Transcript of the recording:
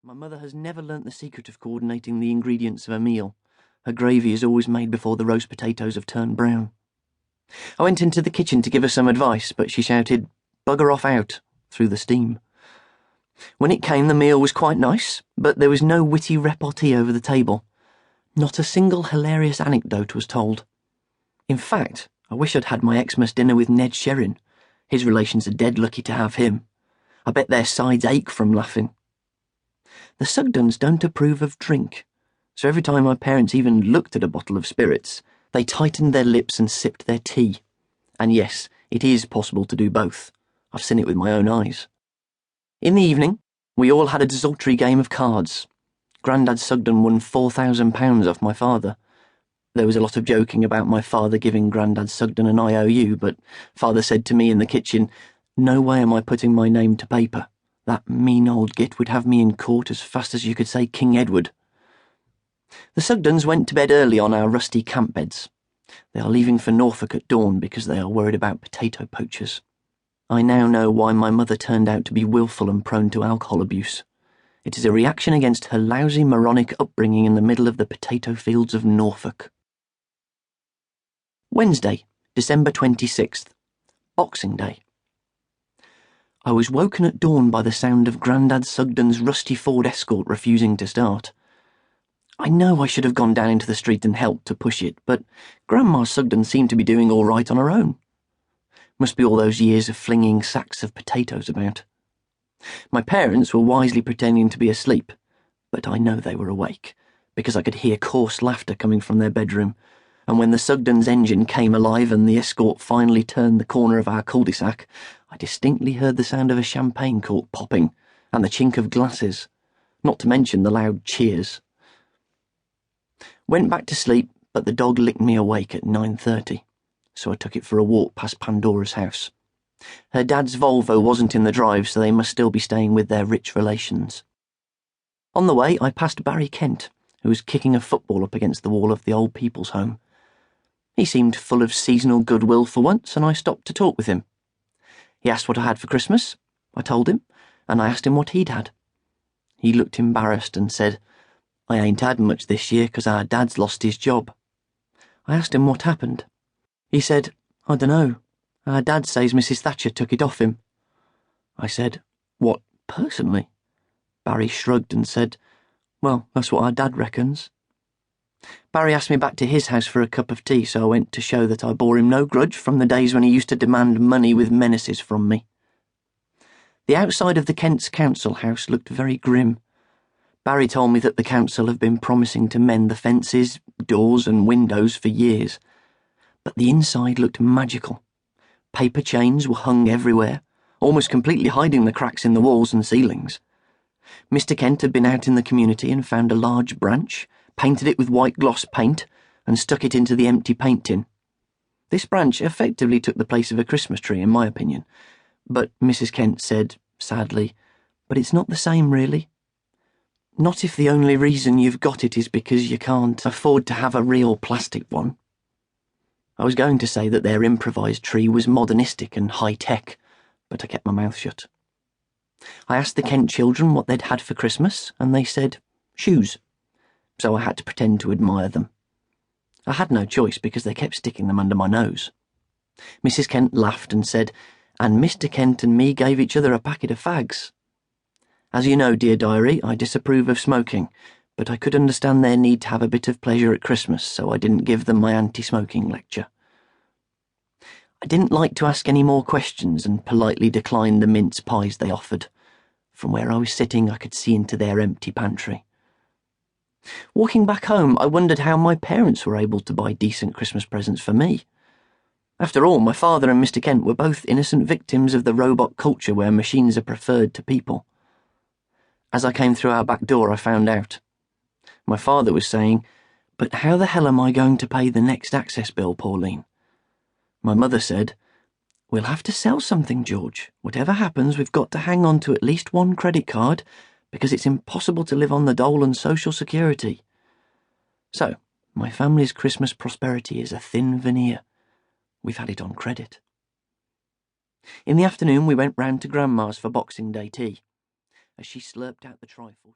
My mother has never learnt the secret of coordinating the ingredients of a meal. Her gravy is always made before the roast potatoes have turned brown. I went into the kitchen to give her some advice, but she shouted, "Bugger off out," through the steam. When it came, the meal was quite nice, but there was no witty repartee over the table. Not a single hilarious anecdote was told. In fact, I wish I'd had my Xmas dinner with Ned Sherrin. His relations are dead lucky to have him. I bet their sides ache from laughing. The Sugdens don't approve of drink, so every time my parents even looked at a bottle of spirits, they tightened their lips and sipped their tea. And yes, it is possible to do both. I've seen it with my own eyes. In the evening, we all had a desultory game of cards. Grandad Sugden won £4,000 off my father. There was a lot of joking about my father giving Grandad Sugden an IOU, but father said to me in the kitchen, "No way am I putting my name to paper. That mean old git would have me in court as fast as you could say King Edward." The Sugdens went to bed early on our rusty camp beds. They are leaving for Norfolk at dawn because they are worried about potato poachers. I now know why my mother turned out to be willful and prone to alcohol abuse. It is a reaction against her lousy moronic upbringing in the middle of the potato fields of Norfolk. Wednesday, December 26th, Boxing Day. I was woken at dawn by the sound of Grandad Sugden's rusty Ford Escort refusing to start. I know I should have gone down into the street and helped to push it, but Grandma Sugden seemed to be doing all right on her own. Must be all those years of flinging sacks of potatoes about. My parents were wisely pretending to be asleep, but I know they were awake, because I could hear coarse laughter coming from their bedroom, and when the Sugdens' engine came alive and the Escort finally turned the corner of our cul-de-sac, I distinctly heard the sound of a champagne cork popping and the chink of glasses, not to mention the loud cheers. Went back to sleep, but the dog licked me awake at 9:30, so I took it for a walk past Pandora's house. Her dad's Volvo wasn't in the drive, so they must still be staying with their rich relations. On the way, I passed Barry Kent, who was kicking a football up against the wall of the old people's home. He seemed full of seasonal goodwill for once, and I stopped to talk with him. He asked what I had for Christmas. I told him, and I asked him what he'd had. He looked embarrassed and said, "I ain't had much this year 'cause our dad's lost his job." I asked him what happened. He said, "I dunno. Our dad says Mrs. Thatcher took it off him." I said, "What, personally?" Barry shrugged and said, "Well, that's what our dad reckons." Barry asked me back to his house for a cup of tea, so I went to show that I bore him no grudge from the days when he used to demand money with menaces from me. The outside of the Kent's council house looked very grim. Barry told me that the council have been promising to mend the fences, doors and windows for years, but the inside looked magical. Paper chains were hung everywhere, almost completely hiding the cracks in the walls and ceilings. Mr. Kent had been out in the community and found a large branch, painted it with white gloss paint, and stuck it into the empty paint tin. This branch effectively took the place of a Christmas tree, in my opinion, but Mrs. Kent said, sadly, "But it's not the same, really. Not if the only reason you've got it is because you can't afford to have a real plastic one." I was going to say that their improvised tree was modernistic and high-tech, but I kept my mouth shut. I asked the Kent children what they'd had for Christmas, and they said, shoes, so I had to pretend to admire them. I had no choice because they kept sticking them under my nose. Mrs. Kent laughed and said, "And Mr. Kent and me gave each other a packet of fags." As you know, dear diary, I disapprove of smoking, but I could understand their need to have a bit of pleasure at Christmas, so I didn't give them my anti-smoking lecture. I didn't like to ask any more questions and politely declined the mince pies they offered. From where I was sitting, I could see into their empty pantry. Walking back home, I wondered how my parents were able to buy decent Christmas presents for me. After all, my father and Mr. Kent were both innocent victims of the robot culture where machines are preferred to people. As I came through our back door, I found out. My father was saying, "But how the hell am I going to pay the next access bill, Pauline?" My mother said, "We'll have to sell something, George. Whatever happens, we've got to hang on to at least one credit card, because it's impossible to live on the dole and Social Security." So, my family's Christmas prosperity is a thin veneer. We've had it on credit. In the afternoon, we went round to Grandma's for Boxing Day tea. As she slurped out the trifle,